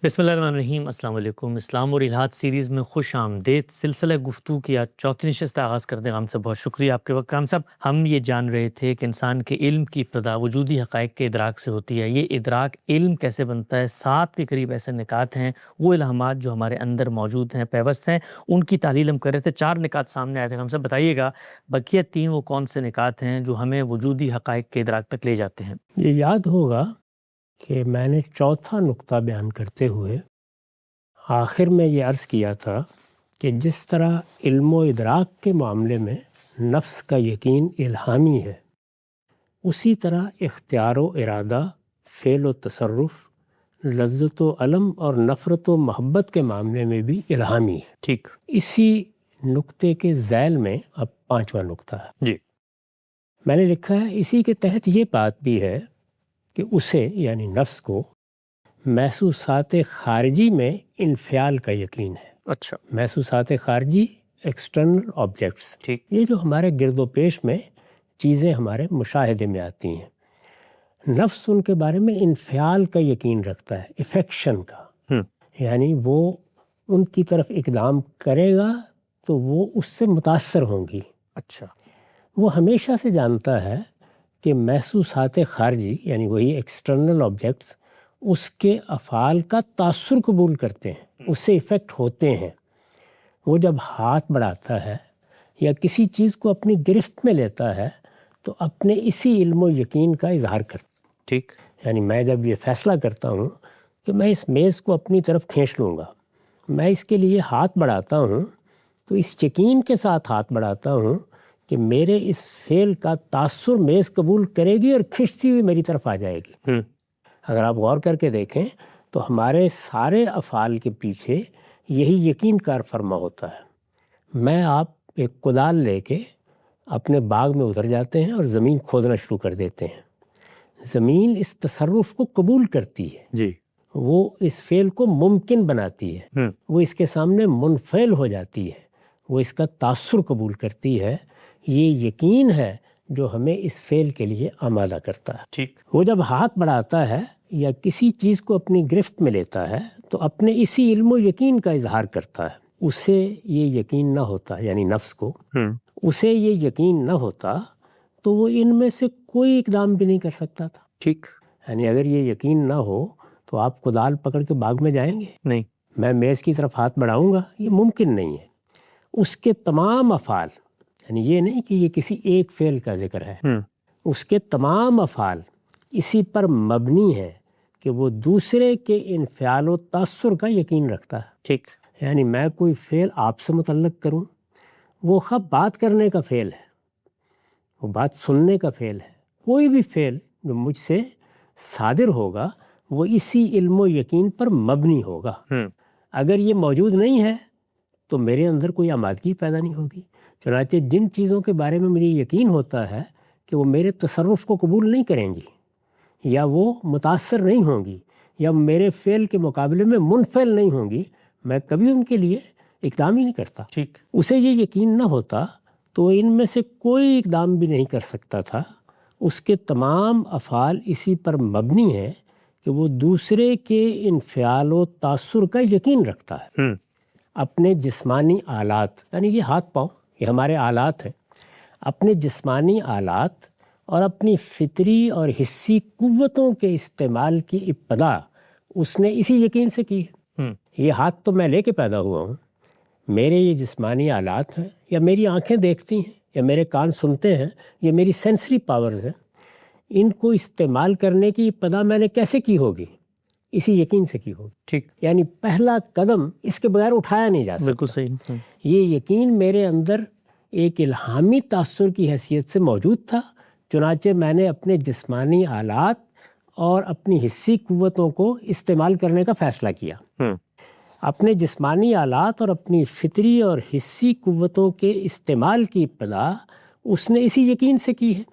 بسم اللہ الرحمن الرحیم۔ السلام علیکم۔ اسلام اور الہاد سیریز میں خوش آمدید۔ سلسلہ گفتگو کی آج چوتھی نشست آغاز کرتے ہیں۔ ہم سے بہت شکریہ آپ کے وقت کا۔ ہم صاحب، ہم یہ جان رہے تھے کہ انسان کے علم کی ابتدا وجودی حقائق کے ادراک سے ہوتی ہے۔ یہ ادراک علم کیسے بنتا ہے؟ 7 کے قریب ایسے نکات ہیں، وہ الہامات جو ہمارے اندر موجود ہیں، پیوست ہیں، ان کی تحلیل ہم کر رہے تھے۔ 4 نکات سامنے آئے تھے۔ ہم سے بتائیے گا بقیہ 3 وہ کون سے نکات ہیں جو ہمیں وجودی حقائق کے ادراک تک لے جاتے ہیں؟ یہ یاد ہوگا کہ میں نے چوتھا نقطہ بیان کرتے ہوئے آخر میں یہ عرض کیا تھا کہ جس طرح علم و ادراک کے معاملے میں نفس کا یقین الہامی ہے، اسی طرح اختیار و ارادہ، فعل و تصرف، لذت و علم اور نفرت و محبت کے معاملے میں بھی الہامی ہے۔ ٹھیک، اسی نقطے کے ذیل میں اب 5واں نقطہ ہے۔ جی، میں نے لکھا ہے اسی کے تحت یہ بات بھی ہے کہ اسے یعنی نفس کو محسوسات خارجی میں انفعال کا یقین ہے۔ اچھا، محسوسات خارجی ایکسٹرنل آبجیکٹس، ٹھیک، یہ جو ہمارے گرد و پیش میں چیزیں ہمارے مشاہدے میں آتی ہیں، نفس ان کے بارے میں انفعال کا یقین رکھتا ہے، افیکشن کا، یعنی وہ ان کی طرف اقدام کرے گا تو وہ اس سے متاثر ہوں گی۔ اچھا، وہ ہمیشہ سے جانتا ہے کہ محسوسات خارجی یعنی وہی ایکسٹرنل آبجیکٹس اس کے افعال کا تاثر قبول کرتے ہیں، اس سے افیکٹ ہوتے ہیں۔ وہ جب ہاتھ بڑھاتا ہے یا کسی چیز کو اپنی گرفت میں لیتا ہے تو اپنے اسی علم و یقین کا اظہار کرتا ہے۔ ٹھیک، یعنی میں جب یہ فیصلہ کرتا ہوں کہ میں اس میز کو اپنی طرف کھینچ لوں گا، میں اس کے لیے ہاتھ بڑھاتا ہوں تو اس یقین کے ساتھ ہاتھ بڑھاتا ہوں کہ میرے اس فعل کا تاثر میز قبول کرے گی اور کھنچتی ہوئی میری طرف آ جائے گی۔ اگر آپ غور کر کے دیکھیں تو ہمارے سارے افعال کے پیچھے یہی یقین کار فرما ہوتا ہے۔ میں آپ ایک کدال لے کے اپنے باغ میں اتر جاتے ہیں اور زمین کھودنا شروع کر دیتے ہیں، زمین اس تصرف کو قبول کرتی ہے، جی، وہ اس فعل کو ممکن بناتی ہے، وہ اس کے سامنے منفعل ہو جاتی ہے، وہ اس کا تاثر قبول کرتی ہے۔ یہ یقین ہے جو ہمیں اس فعل کے لیے آمادہ کرتا ہے۔ ٹھیک، وہ جب ہاتھ بڑھاتا ہے یا کسی چیز کو اپنی گرفت میں لیتا ہے تو اپنے اسی علم و یقین کا اظہار کرتا ہے۔ اسے یہ یقین نہ ہوتا، یعنی نفس کو اسے یہ یقین نہ ہوتا تو وہ ان میں سے کوئی اقدام بھی نہیں کر سکتا تھا۔ ٹھیک، یعنی اگر یہ یقین نہ ہو تو آپ کدال پکڑ کے باغ میں جائیں گے؟ نہیں، میں میز کی طرف ہاتھ بڑھاؤں گا؟ یہ ممکن نہیں ہے۔ اس کے تمام افعال، یعنی یہ نہیں کہ یہ کسی ایک فعل کا ذکر ہے، اس کے تمام افعال اسی پر مبنی ہے کہ وہ دوسرے کے انفعال و تاثر کا یقین رکھتا ہے۔ ٹھیک، یعنی میں کوئی فعل آپ سے متعلق کروں، وہ خواہ بات کرنے کا فعل ہے، وہ بات سننے کا فعل ہے، کوئی بھی فعل جو مجھ سے صادر ہوگا وہ اسی علم و یقین پر مبنی ہوگا۔ اگر یہ موجود نہیں ہے تو میرے اندر کوئی آمادگی پیدا نہیں ہوگی۔ چنانچہ جن چیزوں کے بارے میں مجھے یقین ہوتا ہے کہ وہ میرے تصرف کو قبول نہیں کریں گی یا وہ متاثر نہیں ہوں گی یا میرے فعل کے مقابلے میں منفعل نہیں ہوں گی، میں کبھی ان کے لیے اقدام ہی نہیں کرتا۔ ٹھیک، اسے یہ یقین نہ ہوتا تو ان میں سے کوئی اقدام بھی نہیں کر سکتا تھا۔ اس کے تمام افعال اسی پر مبنی ہیں کہ وہ دوسرے کے انفعال و تاثر کا یقین رکھتا ہے۔ اپنے جسمانی آلات، یعنی یہ ہاتھ پاؤں، یہ ہمارے آلات ہیں، اپنے جسمانی آلات اور اپنی فطری اور حسی قوتوں کے استعمال کی ابتدا اس نے اسی یقین سے کی ہے۔ یہ ہاتھ تو میں لے کے پیدا ہوا ہوں، میرے یہ جسمانی آلات ہیں، یا میری آنکھیں دیکھتی ہیں، یا میرے کان سنتے ہیں، یہ میری سینسری پاورز ہیں، ان کو استعمال کرنے کی ابتدا میں نے کیسے کی ہوگی؟ اسی یقین سے کی ہوگی۔ ٹھیک، یعنی پہلا قدم اس کے بغیر اٹھایا نہیں جا سکتا۔ بالکل صحیح۔ یہ یقین میرے اندر ایک الہامی تاثر کی حیثیت سے موجود تھا، چنانچہ میں نے اپنے جسمانی آلات اور اپنی حسی قوتوں کو استعمال کرنے کا فیصلہ کیا۔ اپنے جسمانی آلات اور اپنی فطری اور حسی قوتوں کے استعمال کی ابتدا اس نے اسی یقین سے کی ہے۔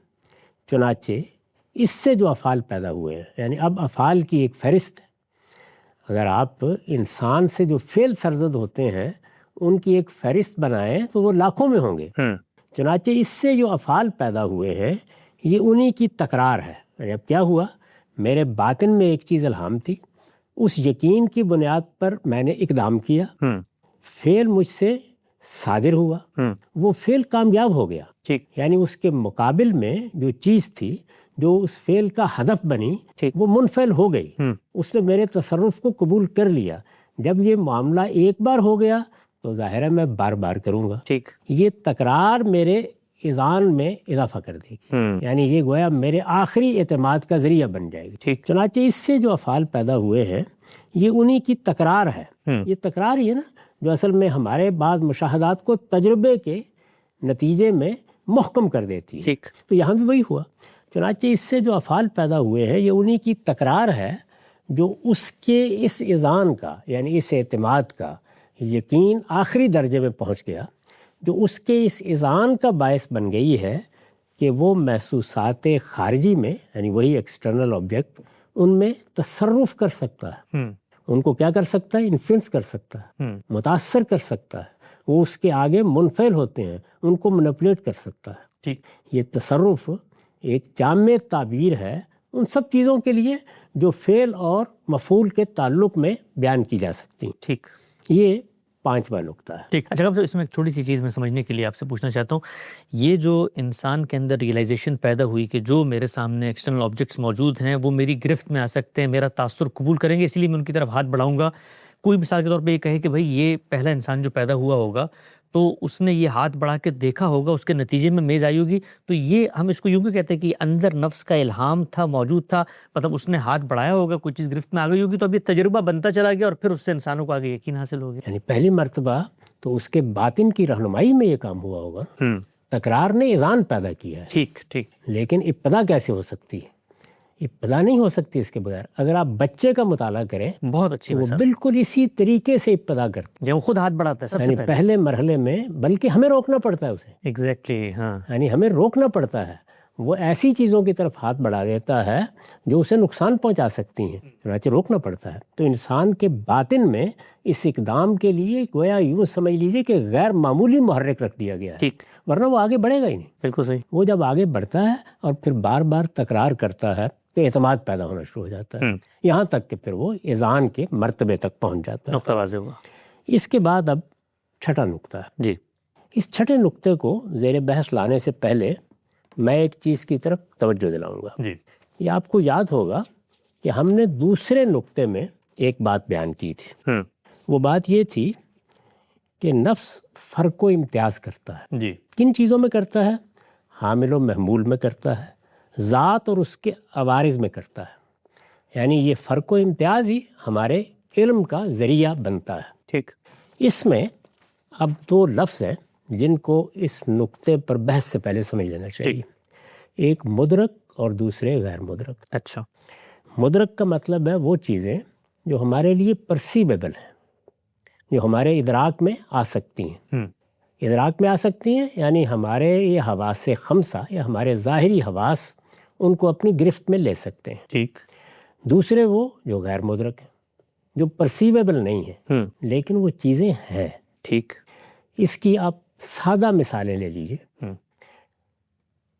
چنانچہ اس سے جو افعال پیدا ہوئے ہیں، یعنی اب افعال کی ایک فہرست ہے۔ اگر آپ انسان سے جو فعل سرزد ہوتے ہیں ان کی ایک فہرست بنائیں تو وہ لاکھوں میں ہوں گے۔ چنانچہ اس سے جو افعال پیدا ہوئے ہیں یہ انہی کی تکرار ہے۔ یعنی اب کیا ہوا، میرے باطن میں ایک چیز الہام تھی، اس یقین کی بنیاد پر میں نے اقدام کیا، فعل مجھ سے صادر ہوا، وہ فعل کامیاب ہو گیا، یعنی اس کے مقابل میں جو چیز تھی جو اس فعل کا ہدف بنی وہ منفعل ہو گئی، اس نے میرے تصرف کو قبول کر لیا۔ جب یہ معاملہ ایک بار ہو گیا تو ظاہر ہے میں بار بار کروں گا، یہ تکرار میرے اذعان میں اضافہ کر دے گی، یعنی یہ گویا میرے آخری اعتماد کا ذریعہ بن جائے گی۔ چنانچہ اس سے جو افعال پیدا ہوئے ہیں یہ انہی کی تکرار ہے، یہ تکرار ہی ہے نا جو اصل میں ہمارے بعض مشاہدات کو تجربے کے نتیجے میں محکم کر دیتی ہے، تو یہاں بھی وہی ہوا۔ چنانچہ اس سے جو افعال پیدا ہوئے ہیں یہ انہی کی تکرار ہے جو اس کے اس اذعان کا یعنی اس اعتماد کا یقین آخری درجے میں پہنچ گیا، جو اس کے اس اذعان کا باعث بن گئی ہے کہ وہ محسوسات خارجی میں یعنی وہی ایکسٹرنل آبجیکٹ ان میں تصرف کر سکتا ہے، ان کو کیا کر سکتا ہے؟ انفلوئنس کر سکتا ہے، متاثر کر سکتا ہے، وہ اس کے آگے منفعل ہوتے ہیں، ان کو مینپولیٹ کر سکتا ہے۔ یہ تصرف ایک جامع تعبیر ہے ان سب چیزوں کے لیے جو فعل اور مفعول کے تعلق میں بیان کی جا سکتی ہیں۔ یہ 5واں نقطہ ہے۔ اچھا اب اس میں ایک چھوٹی سی چیز میں سمجھنے کے لیے آپ سے پوچھنا چاہتا ہوں، یہ جو انسان کے اندر ریئلائزیشن پیدا ہوئی کہ جو میرے سامنے ایکسٹرنل آبجیکٹس موجود ہیں وہ میری گرفت میں آ سکتے ہیں، میرا تاثر قبول کریں گے، اسی لیے میں ان کی طرف ہاتھ بڑھاؤں گا۔ کوئی مثال کے طور پہ یہ کہے کہ بھائی یہ پہلا انسان جو پیدا ہوا ہوگا تو اس نے یہ ہاتھ بڑھا کے دیکھا ہوگا، اس کے نتیجے میں میز آئی ہوگی، تو یہ ہم اس کو یوں کیوں کہتے ہیں کہ اندر نفس کا الہام تھا، موجود تھا، مطلب اس نے ہاتھ بڑھایا ہوگا، کوئی چیز گرفت میں آ گئی ہوگی، تو اب یہ تجربہ بنتا چلا گیا اور پھر اس سے انسانوں کو آگے یقین حاصل ہو گیا۔ یعنی پہلی مرتبہ تو اس کے باطن کی رہنمائی میں یہ کام ہوا ہوگا، تکرار نے اذعان پیدا کیا ہے، ٹھیک لیکن ابتدا کیسے ہو سکتی ہے؟ ابتدا نہیں ہو سکتی اس کے بغیر۔ اگر آپ بچے کا مطالعہ کریں بہت اچھی وہ بالکل اسی طریقے سے ابتدا کرتے ہیں، وہ خود ہاتھ بڑھاتا ہے سب سے یعنی پہلے مرحلے میں، بلکہ ہمیں روکنا پڑتا ہے اسے، ایگزیکٹلی، ہاں، یعنی ہمیں روکنا پڑتا ہے، وہ ایسی چیزوں کی طرف ہاتھ بڑھا دیتا ہے جو اسے نقصان پہنچا سکتی ہیں، چنانچہ روکنا پڑتا ہے۔ تو انسان کے باطن میں اس اقدام کے لیے گویا یوں سمجھ لیجئے کہ غیر معمولی محرک رکھ دیا گیا ہے، ورنہ وہ آگے بڑھے گا ہی نہیں۔ بالکل صحیح۔ وہ جب آگے بڑھتا ہے اور پھر بار بار تکرار کرتا ہے تو اعتماد پیدا ہونا شروع ہو جاتا ہے، یہاں تک کہ پھر وہ اذعان کے مرتبے تک پہنچ جاتا ہے۔ نقطہ واضح ہوا۔ اس کے بعد اب چھٹا نقطہ ہے۔ جی، اس چھٹے نقطے کو زیر بحث لانے سے پہلے میں ایک چیز کی طرف توجہ دلاؤں گا۔ جی، یہ آپ کو یاد ہوگا کہ ہم نے دوسرے نقطے میں ایک بات بیان کی تھی، وہ بات یہ تھی کہ نفس فرق و امتیاز کرتا ہے۔ جی، کن چیزوں میں کرتا ہے؟ حامل و محمول میں کرتا ہے، ذات اور اس کے عوارض میں کرتا ہے، یعنی یہ فرق و امتیاز ہی ہمارے علم کا ذریعہ بنتا ہے۔ ٹھیک۔ اس میں اب 2 لفظ ہیں جن کو اس نقطے پر بحث سے پہلے سمجھ لینا چاہیے، ایک مدرک اور دوسرے غیر مدرک۔ اچھا، مدرک کا مطلب ہے وہ چیزیں جو ہمارے لیے پرسیبل ہیں، جو ہمارے ادراک میں آ سکتی ہیں، ادراک میں آ سکتی ہیں، یعنی ہمارے یہ حواس خمسہ یا ہمارے ظاہری حواس ان کو اپنی گرفت میں لے سکتے ہیں۔ ٹھیک۔ دوسرے وہ جو غیر مدرک ہیں، جو پرسیویبل نہیں ہیں لیکن وہ چیزیں ہیں۔ ٹھیک۔ اس کی آپ سادہ مثالیں لے لیجئے۔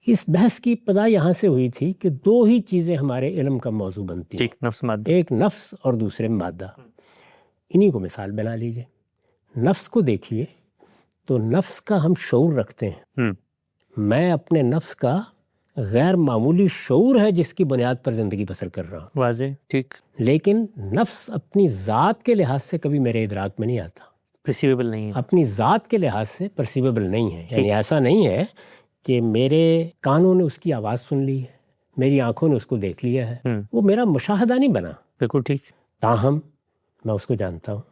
اس بحث کی ابتدا یہاں سے ہوئی تھی کہ 2 ہی چیزیں ہمارے علم کا موضوع بنتی ہیں، نفس مادہ، ایک نفس اور دوسرے مادہ۔ انہی کو مثال بنا لیجئے۔ نفس کو دیکھیے تو نفس کا ہم شعور رکھتے ہیں، میں اپنے نفس کا غیر معمولی شعور ہے جس کی بنیاد پر زندگی بسر کر رہا ہوں، واضح، ٹھیک، لیکن نفس اپنی ذات کے لحاظ سے کبھی میرے ادراک میں نہیں آتا، پرسیویبل نہیں ہے، اپنی ذات کے لحاظ سے پرسیویبل نہیں ہے، یعنی ایسا نہیں ہے کہ میرے کانوں نے اس کی آواز سن لی ہے، میری آنکھوں نے اس کو دیکھ لیا ہے، وہ میرا مشاہدہ نہیں بنا، بالکل ٹھیک، تاہم میں اس کو جانتا ہوں،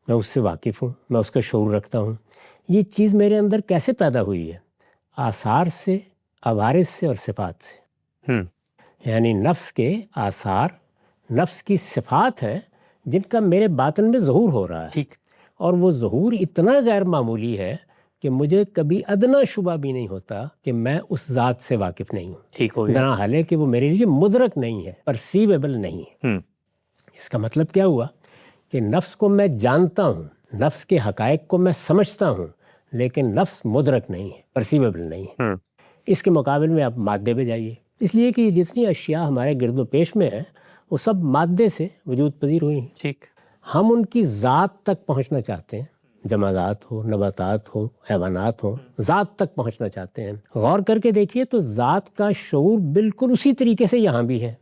میں اس سے واقف ہوں، میں اس کا شعور رکھتا ہوں۔ یہ چیز میرے اندر کیسے پیدا ہوئی ہے؟ آثار سے، عوارض سے اور صفات سے، یعنی نفس کے آثار، نفس کی صفات ہیں جن کا میرے باطن میں ظہور ہو رہا ہے، ٹھیک، اور وہ ظہور اتنا غیر معمولی ہے کہ مجھے کبھی ادنا شبہ بھی نہیں ہوتا کہ میں اس ذات سے واقف نہیں ہوں، ٹھیک ہو گیا، درا حال ہے کہ وہ میرے لیے مدرک نہیں ہے، پرسیویبل نہیں ہے۔ اس کا مطلب کیا ہوا کہ نفس کو میں جانتا ہوں، نفس کے حقائق کو میں سمجھتا ہوں، لیکن نفس مدرک نہیں ہے، پرسیویبل نہیں ہے۔ اس کے مقابل میں آپ مادے پہ جائیے، اس لیے کہ جتنی اشیاء ہمارے گرد و پیش میں ہیں وہ سب مادے سے وجود پذیر ہوئی ہیں. ٹھیک. ہم ان کی ذات تک پہنچنا چاہتے ہیں، جمادات ہو، نباتات ہو، حیوانات ہو، ذات تک پہنچنا چاہتے ہیں. غور کر کے دیکھیے تو ذات کا شعور بالکل اسی طریقے سے یہاں بھی ہے،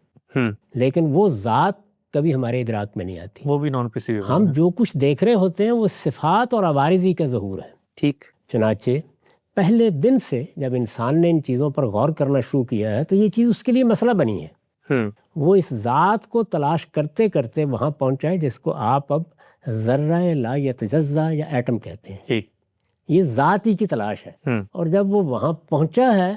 لیکن وہ ذات کبھی ہمارے ادراک میں نہیں آتی. وہ بھی نان پرسیویبل. ہم جو کچھ دیکھ رہے ہوتے ہیں وہ صفات اور عوارضی کا ظہور ہے. ٹھیک. چنانچہ پہلے دن سے جب انسان نے ان چیزوں پر غور کرنا شروع کیا ہے تو یہ چیز اس کے لیے مسئلہ بنی ہے. وہ اس ذات کو تلاش کرتے کرتے وہاں پہنچا ہے جس کو آپ اب ذرہ لا یتجزا یا ایٹم کہتے ہیں. ٹھیک. یہ ذات ہی کی تلاش ہے، اور جب وہ وہاں پہنچا ہے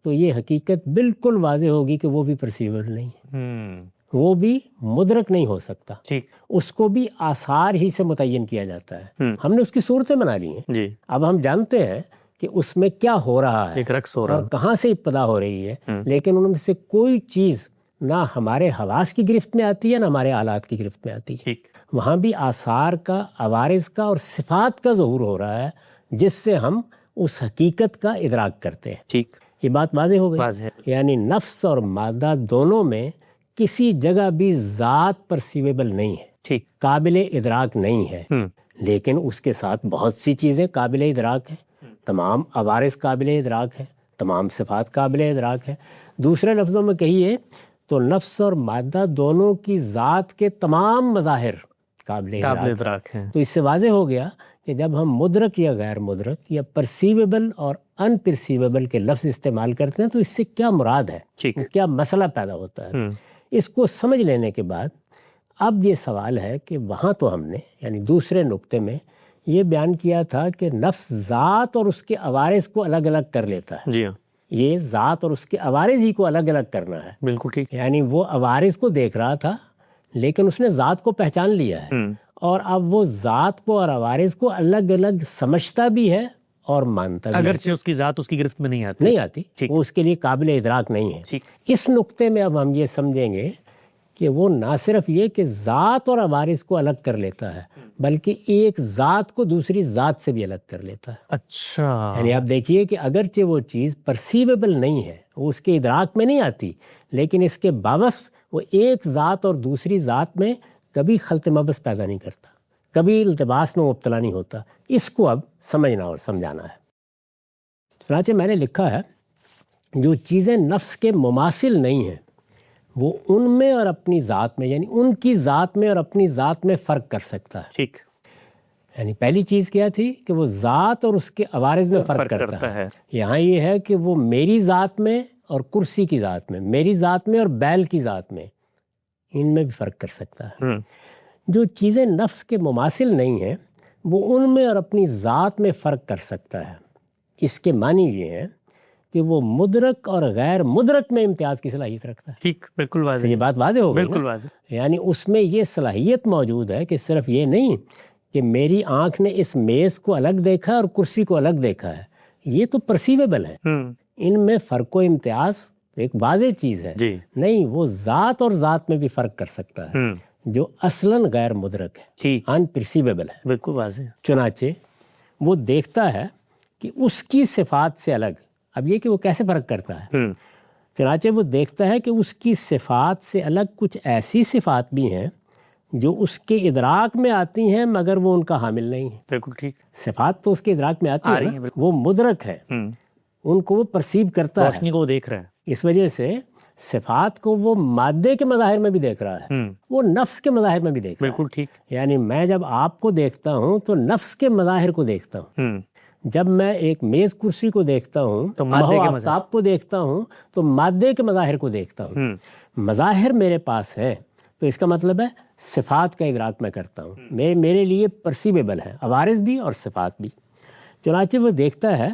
تو یہ حقیقت بالکل واضح ہوگی کہ وہ بھی پرسیور نہیں ہے، وہ بھی مدرک نہیں ہو سکتا. ٹھیک. اس کو بھی آثار ہی سے متعین کیا جاتا ہے. ہم نے اس کی صورتیں بنا لی ہیں. جی. اب ہم جانتے ہیں کہ اس میں کیا ہو رہا ہے، ایک رقص ہو رہا اور کہاں سے ابتدا ہو رہی ہے، لیکن ان میں سے کوئی چیز نہ ہمارے حواس کی گرفت میں آتی ہے نہ ہمارے آلات کی گرفت میں آتی ہے. ٹھیک. وہاں بھی آثار کا، عوارض کا اور صفات کا ظہور ہو رہا ہے جس سے ہم اس حقیقت کا ادراک کرتے ہیں. ٹھیک. یہ بات واضح ہو گئی. واضح ہے. یعنی نفس اور مادہ دونوں میں کسی جگہ بھی ذات پرسیویبل نہیں ہے، ٹھیک. قابل ادراک نہیں ہے، لیکن اس کے ساتھ بہت سی چیزیں قابل ادراک ہیں. تمام عوارض قابل ادراک ہے، تمام صفات قابل ادراک ہے. دوسرے لفظوں میں کہیے تو نفس اور مادہ دونوں کی ذات کے تمام مظاہر قابل ادراک ہیں. تو اس سے واضح ہو گیا کہ جب ہم مدرک یا غیر مدرک یا پرسیویبل اور ان پرسیویبل کے لفظ استعمال کرتے ہیں تو اس سے کیا مراد ہے، کیا مسئلہ پیدا ہوتا ہے. اس کو سمجھ لینے کے بعد اب یہ سوال ہے کہ وہاں تو ہم نے یعنی دوسرے نقطے میں یہ بیان کیا تھا کہ نفس ذات اور اس کے عوارض کو الگ الگ کر لیتا ہے. جی ہاں. یہ ذات اور اس کے عوارض ہی کو الگ الگ کرنا ہے. بالکل ٹھیک. یعنی وہ عوارض کو دیکھ رہا تھا لیکن اس نے ذات کو پہچان لیا ہے، اور اب وہ ذات کو اور عوارض کو الگ الگ سمجھتا بھی ہے اور مانتا بھی ہے. اگرچہ اس کی ذات اس کی گرفت میں نہیں آتی. نہیں آتی، وہ اس کے لیے قابل ادراک نہیں ہے. ٹھیک. اس نقطے میں اب ہم یہ سمجھیں گے کہ وہ نہ صرف یہ کہ ذات اور عوارض کو الگ کر لیتا ہے بلکہ ایک ذات کو دوسری ذات سے بھی الگ کر لیتا ہے. اچھا. یعنی آپ دیکھیے کہ اگرچہ وہ چیز پرسیویبل نہیں ہے، وہ اس کے ادراک میں نہیں آتی، لیکن اس کے باوجود وہ ایک ذات اور دوسری ذات میں کبھی خلط مبس پیدا نہیں کرتا، کبھی التباس میں مبتلا نہیں ہوتا. اس کو اب سمجھنا اور سمجھانا ہے. چنانچہ میں نے لکھا ہے جو چیزیں نفس کے مماثل نہیں ہیں وہ ان میں اور اپنی ذات میں یعنی ان کی ذات میں اور اپنی ذات میں فرق کر سکتا ہے. ٹھیک. یعنی پہلی چیز کیا تھی کہ وہ ذات اور اس کے عوارض میں فرق کرتا ہے. یہاں یہ ہے کہ وہ میری ذات میں اور کرسی کی ذات میں، میری ذات میں اور بیل کی ذات میں، ان میں بھی فرق کر سکتا ہے. جو چیزیں نفس کے مماثل نہیں ہیں وہ ان میں اور اپنی ذات میں فرق کر سکتا ہے. اس کے معنی یہ ہے کہ وہ مدرک اور غیر مدرک میں امتیاز کی صلاحیت رکھتا ہے. ٹھیک. بالکل واضح. یہ بات واضح ہو گئی. بالکل واضح. یعنی اس میں یہ صلاحیت موجود ہے کہ صرف یہ نہیں کہ میری آنکھ نے اس میز کو الگ دیکھا اور کرسی کو الگ دیکھا ہے، یہ تو پرسیویبل ہے. ان میں فرق و امتیاز ایک واضح چیز ہے. جی. نہیں، وہ ذات اور ذات میں بھی فرق کر سکتا ہے جو اصلاً غیر مدرک ہے، ٹھیک. ان پرسیویبل ہے. بالکل واضح. چنانچہ وہ دیکھتا ہے کہ اس کی صفات سے الگ. اب یہ کہ وہ کیسے فرق کرتا ہے، چنانچہ وہ دیکھتا ہے کہ اس کی صفات سے الگ کچھ ایسی صفات بھی ہیں جو اس کے ادراک میں آتی ہیں مگر وہ ان کا حامل نہیں ہے. بالکل ٹھیک. صفات تو اس کے ادراک میں آتی ہیں نا، وہ مدرک ہے، ان کو وہ پرسیو کرتا ہے، روشنی کو وہ دیکھ رہا ہے. اس وجہ سے صفات کو وہ مادے کے مظاہر میں بھی دیکھ رہا ہے، وہ نفس کے مظاہر میں بھی دیکھ رہا ہے. بالکل ٹھیک. یعنی میں جب آپ کو دیکھتا ہوں تو نفس کے مظاہر کو دیکھتا ہوں. جب میں ایک میز کرسی کو دیکھتا ہوں تو آفتاب کو دیکھتا ہوں تو مادے کے مظاہر کو دیکھتا ہوں. مظاہر میرے پاس ہے تو اس کا مطلب ہے صفات کا ادراک میں کرتا ہوں، میرے لیے پرسیویبل ہے، عوارض بھی اور صفات بھی. چنانچہ وہ دیکھتا ہے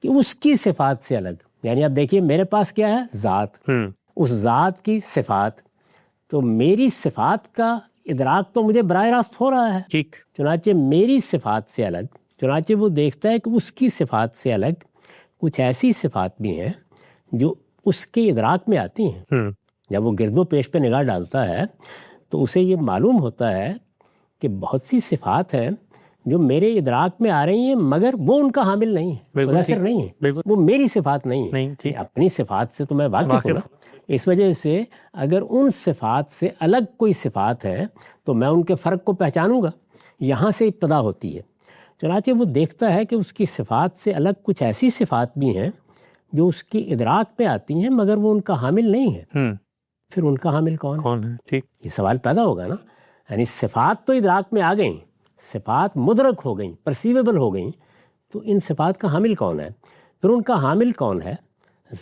کہ اس کی صفات سے الگ، یعنی اب دیکھیے میرے پاس کیا ہے، ذات، اس ذات کی صفات، تو میری صفات کا ادراک تو مجھے براہ راست ہو رہا ہے. ٹھیک. چنانچہ میری صفات سے الگ، چنانچہ وہ دیکھتا ہے کہ اس کی صفات سے الگ کچھ ایسی صفات بھی ہیں جو اس کے ادراک میں آتی ہیں. جب وہ گرد و پیش پہ نگاہ ڈالتا ہے تو اسے یہ معلوم ہوتا ہے کہ بہت سی صفات ہیں جو میرے ادراک میں آ رہی ہیں مگر وہ ان کا حامل نہیں ہے، متاثر نہیں ہے، وہ میری صفات نہیں ہے، اپنی صفات سے تو میں واقف ہوں۔ اس وجہ سے اگر ان صفات سے الگ کوئی صفات ہے تو میں ان کے فرق کو پہچانوں گا، یہاں سے ابتدا ہوتی ہے۔ چنانچہ وہ دیکھتا ہے کہ اس کی صفات سے الگ کچھ ایسی صفات بھی ہیں جو اس کی ادراک میں آتی ہیں مگر وہ ان کا حامل نہیں ہے، پھر ان کا حامل کون ہے؟ ٹھیک، یہ سوال پیدا ہوگا نا۔ یعنی صفات تو ادراک میں آ گئیں، صفات مدرک ہو گئیں، پرسیویبل ہو گئیں، تو ان صفات کا حامل کون ہے؟ پھر ان کا حامل کون ہے؟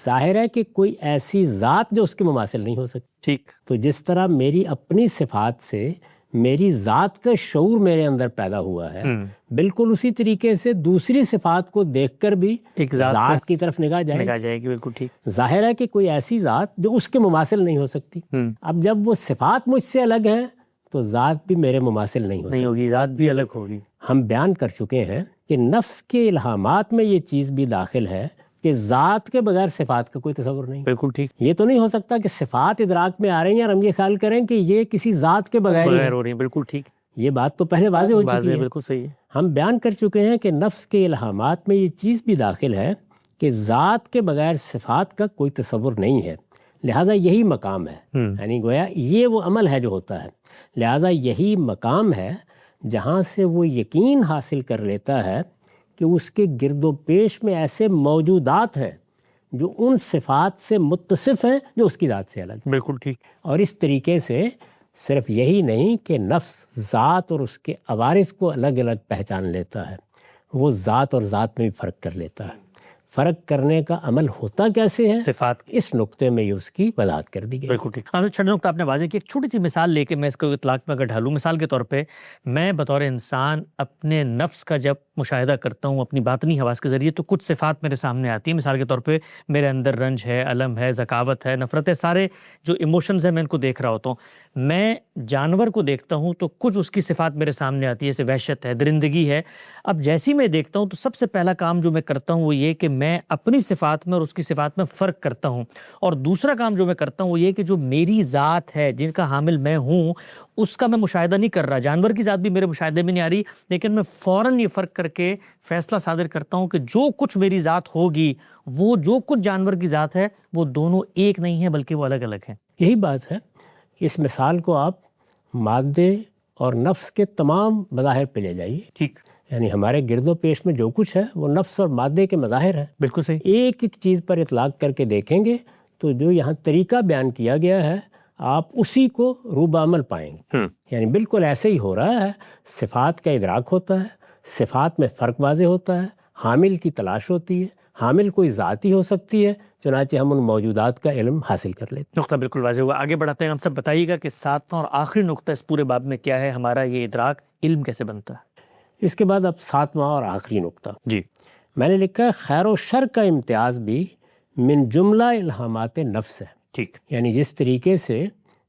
ظاہر ہے کہ کوئی ایسی ذات جو اس کے مماثل نہیں ہو سکتی۔ ٹھیک، تو جس طرح میری اپنی صفات سے میری ذات کا شعور میرے اندر پیدا ہوا ہے، بالکل اسی طریقے سے دوسری صفات کو دیکھ کر بھی ایک ذات کی طرف نگاہ جائے گی۔ بالکل ٹھیک، ظاہر ہے کہ کوئی ایسی ذات جو اس کے مماثل نہیں ہو سکتی۔ اب جب وہ صفات مجھ سے الگ ہیں تو ذات بھی میرے مماثل نہیں ہو سکتی، ہوگی، ذات بھی الگ ہوگی۔ ہم بیان کر چکے ہیں کہ نفس کے الہامات میں یہ چیز بھی داخل ہے کہ ذات کے بغیر صفات کا کوئی تصور نہیں۔ بالکل ٹھیک، یہ تو نہیں ہو سکتا کہ صفات ادراک میں آ رہی ہیں اور ہم یہ خیال کریں کہ یہ کسی ذات کے بغیر ہو رہی ہیں۔ بالکل ٹھیک، یہ بات تو پہلے واضح ہو چکی ہے۔ بالکل صحیح ہے۔ ہم بیان کر چکے ہیں کہ نفس کے الہامات میں یہ چیز بھی داخل ہے کہ ذات کے بغیر صفات کا کوئی تصور نہیں ہے، لہٰذا یہی مقام ہے، یعنی گویا یہ وہ عمل ہے جو ہوتا ہے، لہٰذا یہی مقام ہے جہاں سے وہ یقین حاصل کر لیتا ہے کہ اس کے گرد و پیش میں ایسے موجودات ہیں جو ان صفات سے متصف ہیں جو اس کی ذات سے الگ ہیں۔ بالکل ٹھیک، اور اس طریقے سے صرف یہی نہیں کہ نفس ذات اور اس کے عوارض کو الگ الگ پہچان لیتا ہے، وہ ذات اور ذات میں بھی فرق کر لیتا ہے۔ فرق کرنے کا عمل ہوتا کیسے ہے؟ صفات، اس نقطے میں یہ اس کی وضاحت کر دی گئی۔ بالکل ٹھیک۔ چھٹا نقطہ آپ نے واضح کی، ایک چھوٹی سی مثال لے کے میں اس کو اطلاق میں اگر ڈھالوں، مثال کے طور پہ میں بطور انسان اپنے نفس کا جب مشاہدہ کرتا ہوں اپنی باطنی حواس کے ذریعے تو کچھ صفات میرے سامنے آتی ہیں۔ مثال کے طور پہ میرے اندر رنج ہے، الم ہے، ذکاوت ہے، نفرت ہے، سارے جو ایموشنز ہیں میں ان کو دیکھ رہا ہوتا ہوں۔ میں جانور کو دیکھتا ہوں تو کچھ اس کی صفات میرے سامنے آتی ہے، جیسے وحشت ہے، درندگی ہے۔ اب جیسی میں دیکھتا ہوں تو سب سے پہلا کام جو میں کرتا ہوں وہ یہ کہ میں اپنی صفات میں اور اس کی صفات میں فرق کرتا ہوں، اور دوسرا کام جو میں کرتا ہوں وہ یہ کہ جو میری ذات ہے، جن کا حامل میں ہوں، اس کا میں مشاہدہ نہیں کر رہا۔ جانور کی ذات بھی میرے مشاہدے میں نہیں آ رہی، لیکن میں فوراً یہ فرق کر کے فیصلہ صادر کرتا ہوں کہ جو کچھ میری ذات ہوگی، وہ جو کچھ جانور کی ذات ہے، وہ دونوں ایک نہیں ہیں بلکہ وہ الگ الگ ہیں۔ یہی بات ہے۔ اس مثال کو آپ مادے اور نفس کے تمام مظاہر پہ لے جائیے۔ ٹھیک، یعنی ہمارے گرد و پیش میں جو کچھ ہے وہ نفس اور مادے کے مظاہر ہیں۔ بالکل صحیح۔ ایک ایک چیز پر اطلاق کر کے دیکھیں گے تو جو یہاں طریقہ بیان کیا گیا ہے آپ اسی کو روبہ عمل پائیں گے۔ یعنی بالکل ایسے ہی ہو رہا ہے، صفات کا ادراک ہوتا ہے، صفات میں فرق واضح ہوتا ہے، حامل کی تلاش ہوتی ہے، حامل کوئی ذات ہی ہو سکتی ہے، چنانچہ ہم ان موجودات کا علم حاصل کر لیتے ہیں۔ نقطہ بالکل واضح ہوا۔ آگے بڑھاتے ہیں، ہم سب بتائیے گا کہ ساتواں اور آخری نقطہ اس پورے باب میں کیا ہے، ہمارا یہ ادراک علم کیسے بنتا ہے؟ اس کے بعد اب ساتواں اور آخری نقطہ جی، میں نے لکھا ہے خیر و شر کا امتیاز بھی من جملہ الہامات نفس ہے۔ ٹھیک، یعنی جس طریقے سے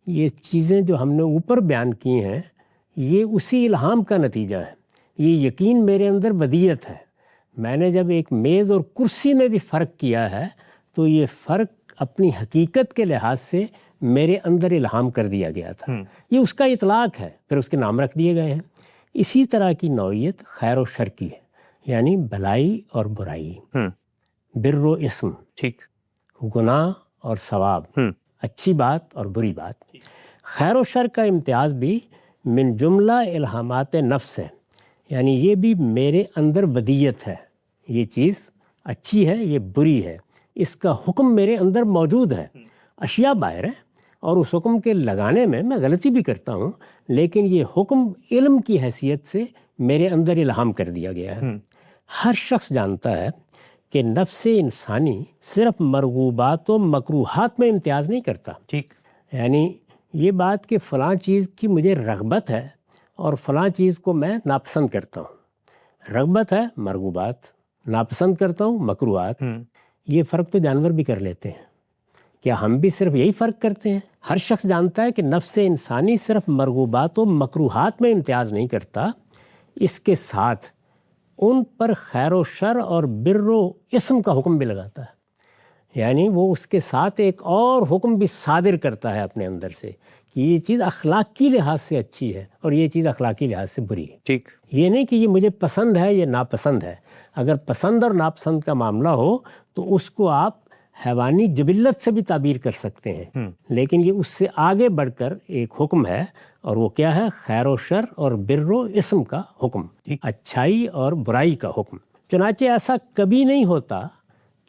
یہ چیزیں جو ہم نے اوپر بیان کی ہیں یہ اسی الہام کا نتیجہ ہے، یہ یقین میرے اندر بدیعت ہے۔ میں نے جب ایک میز اور کرسی میں بھی فرق کیا ہے تو یہ فرق اپنی حقیقت کے لحاظ سے میرے اندر الہام کر دیا گیا تھا، یہ اس کا اطلاق ہے، پھر اس کے نام رکھ دیے گئے ہیں۔ اسی طرح کی نوعیت خیر و شر کی ہے، یعنی بھلائی اور برائی، بر و اسم، ٹھیک، گناہ اور ثواب، اچھی بات اور بری بات۔ خیر و شر کا امتیاز بھی من جملہ الہامات نفس ہے، یعنی یہ بھی میرے اندر بدیعت ہے، یہ چیز اچھی ہے، یہ بری ہے، اس کا حکم میرے اندر موجود ہے، اشیاء باہر ہے، اور اس حکم کے لگانے میں غلطی بھی کرتا ہوں، لیکن یہ حکم علم کی حیثیت سے میرے اندر الہام کر دیا گیا ہے۔ ہر شخص جانتا ہے کہ نفس انسانی صرف مرغوبات و مکروہات میں امتیاز نہیں کرتا۔ ٹھیک، یعنی یہ بات کہ فلاں چیز کی مجھے رغبت ہے اور فلاں چیز کو میں ناپسند کرتا ہوں، رغبت ہے مرغوبات، ناپسند کرتا ہوں مکروہات، یہ فرق تو جانور بھی کر لیتے ہیں، کیا ہم بھی صرف یہی فرق کرتے ہیں؟ ہر شخص جانتا ہے کہ نفس انسانی صرف مرغوبات و مکروہات میں امتیاز نہیں کرتا، اس کے ساتھ ان پر خیر و شر اور بر و اسم کا حکم بھی لگاتا ہے، یعنی وہ اس کے ساتھ ایک اور حکم بھی صادر کرتا ہے اپنے اندر سے کہ یہ چیز اخلاقی لحاظ سے اچھی ہے اور یہ چیز اخلاقی لحاظ سے بری ہے. ٹھیک. یہ نہیں کہ یہ مجھے پسند ہے یا ناپسند ہے. اگر پسند اور ناپسند کا معاملہ ہو تو اس کو آپ حیوانی جبلت سے بھی تعبیر کر سکتے ہیں، لیکن یہ اس سے آگے بڑھ کر ایک حکم ہے، اور وہ کیا ہے؟ خیر و شر اور بر و اسم کا حکم، اچھائی اور برائی کا حکم. چنانچہ ایسا کبھی نہیں ہوتا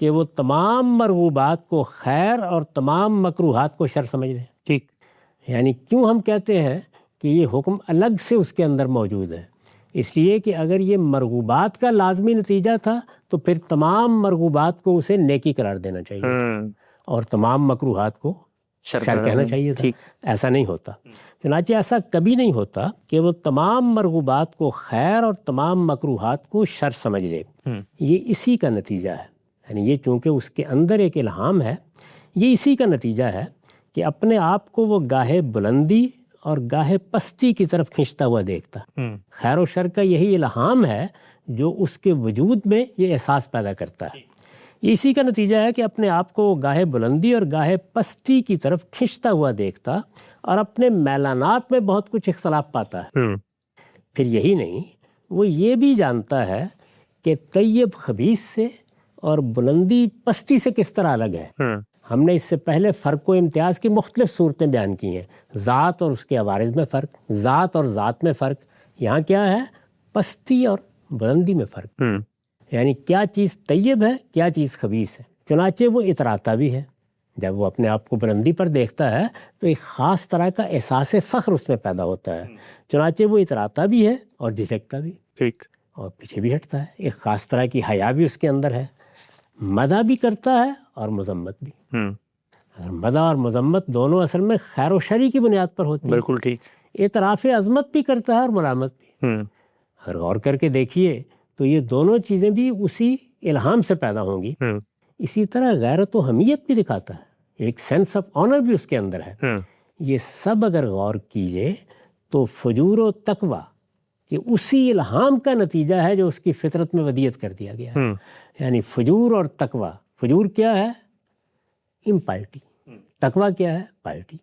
کہ وہ تمام مرغوبات کو خیر اور تمام مکروہات کو شر سمجھ لیں. ٹھیک. یعنی کیوں ہم کہتے ہیں کہ یہ حکم الگ سے اس کے اندر موجود ہے؟ اس لیے کہ اگر یہ مرغوبات کا لازمی نتیجہ تھا تو پھر تمام مرغوبات کو اسے نیکی قرار دینا چاہیے اور تمام مکروہات کو شر کہنا چاہیے تھا. ایسا نہیں ہوتا. چنانچہ ایسا کبھی نہیں ہوتا کہ وہ تمام مرغوبات کو خیر اور تمام مکروہات کو شر سمجھ لے. یہ اسی کا نتیجہ ہے. یعنی یہ چونکہ اس کے اندر ایک الہام ہے، یہ اسی کا نتیجہ ہے کہ اپنے آپ کو وہ گاہے بلندی اور گاہے پستی کی طرف کھنچتا ہوا دیکھتا. خیر و شر کا یہی الہام ہے جو اس کے وجود میں یہ احساس پیدا کرتا ہے. اسی کا نتیجہ ہے کہ اپنے آپ کو وہ گاہے بلندی اور گاہے پستی کی طرف کھنچتا ہوا دیکھتا اور اپنے میلانات میں بہت کچھ اختلاف پاتا ہے. پھر یہی نہیں، وہ یہ بھی جانتا ہے کہ طیب خبیث سے اور بلندی پستی سے کس طرح الگ ہے. ہم نے اس سے پہلے فرق و امتیاز کی مختلف صورتیں بیان کی ہیں. ذات اور اس کے عوارض میں فرق، ذات اور ذات میں فرق. یہاں کیا ہے؟ پستی اور بلندی میں فرق. یعنی کیا چیز طیب ہے، کیا چیز خبیث ہے. چنانچہ وہ اتراتا بھی ہے. جب وہ اپنے آپ کو بلندی پر دیکھتا ہے تو ایک خاص طرح کا احساس فخر اس میں پیدا ہوتا ہے. چنانچہ وہ اتراتا بھی ہے اور جھجکتا بھی. ٹھیک. اور پیچھے بھی ہٹتا ہے. ایک خاص طرح کی حیا بھی اس کے اندر ہے. مدح بھی کرتا ہے اور مذمت بھی. مدح اور مذمت دونوں اصل میں خیر و شری کی بنیاد پر ہوتی ہیں. بالکل ٹھیک. اعتراف عظمت بھی کرتا ہے اور ملامت بھی. اگر غور کر کے دیکھیے تو یہ دونوں چیزیں بھی اسی الہام سے پیدا ہوں گی. اسی طرح غیرت و حمیت بھی دکھاتا ہے. ایک سینس آف آنر بھی اس کے اندر ہے. یہ سب اگر غور کیجئے تو فجور و تقوی کہ اسی الہام کا نتیجہ ہے جو اس کی فطرت میں ودیت کر دیا گیا ہے. یعنی فجور اور تقوی. فجور کیا ہے؟ امپائٹی. تقوی کیا ہے؟ پائٹی.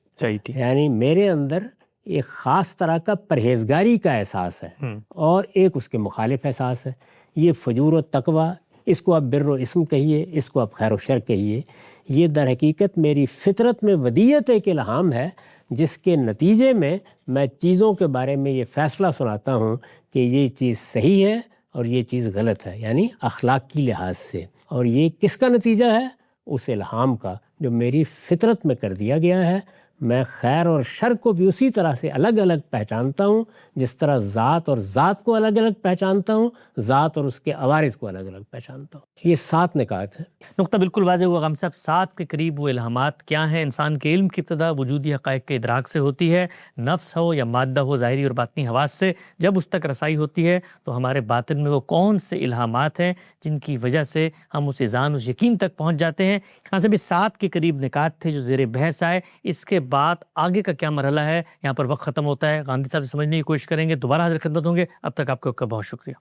یعنی میرے اندر ایک خاص طرح کا پرہیزگاری کا احساس ہے اور ایک اس کے مخالف احساس ہے. یہ فجور و تقوی، اس کو آپ بر و اسم کہیے، اس کو آپ خیر و شر کہیے، یہ در حقیقت میری فطرت میں ودیت ایک الہام ہے جس کے نتیجے میں میں چیزوں کے بارے میں یہ فیصلہ سناتا ہوں کہ یہ چیز صحیح ہے اور یہ چیز غلط ہے، یعنی اخلاق کی لحاظ سے. اور یہ کس کا نتیجہ ہے؟ اس الہام کا جو میری فطرت میں کر دیا گیا ہے. میں خیر اور شر کو بھی اسی طرح سے الگ الگ پہچانتا ہوں جس طرح ذات اور ذات کو الگ الگ پہچانتا ہوں، ذات اور اس کے عوارض کو الگ الگ پہچانتا ہوں. یہ 7 نکات ہیں. نقطہ بالکل واضح ہوا غم صاحب. 7 کے قریب وہ الہامات کیا ہیں؟ انسان کے علم کی ابتدا وجودی حقائق کے ادراک سے ہوتی ہے. نفس ہو یا مادہ ہو، ظاہری اور باطنی حواس سے جب اس تک رسائی ہوتی ہے تو ہمارے باطن میں وہ کون سے الہامات ہیں جن کی وجہ سے ہم اس اذعان، اس یقین تک پہنچ جاتے ہیں. یہاں سے بھی 7 کے قریب نکات تھے جو زیر بحث آئے. اس کے بعد آگے کا کیا مرحلہ ہے؟ یہاں پر وقت ختم ہوتا ہے. گاندھی صاحب سے سمجھنے کی کوشش کریں گے. دوبارہ حاضر خدمت ہوں گے. اب تک آپ کا بہت شکریہ.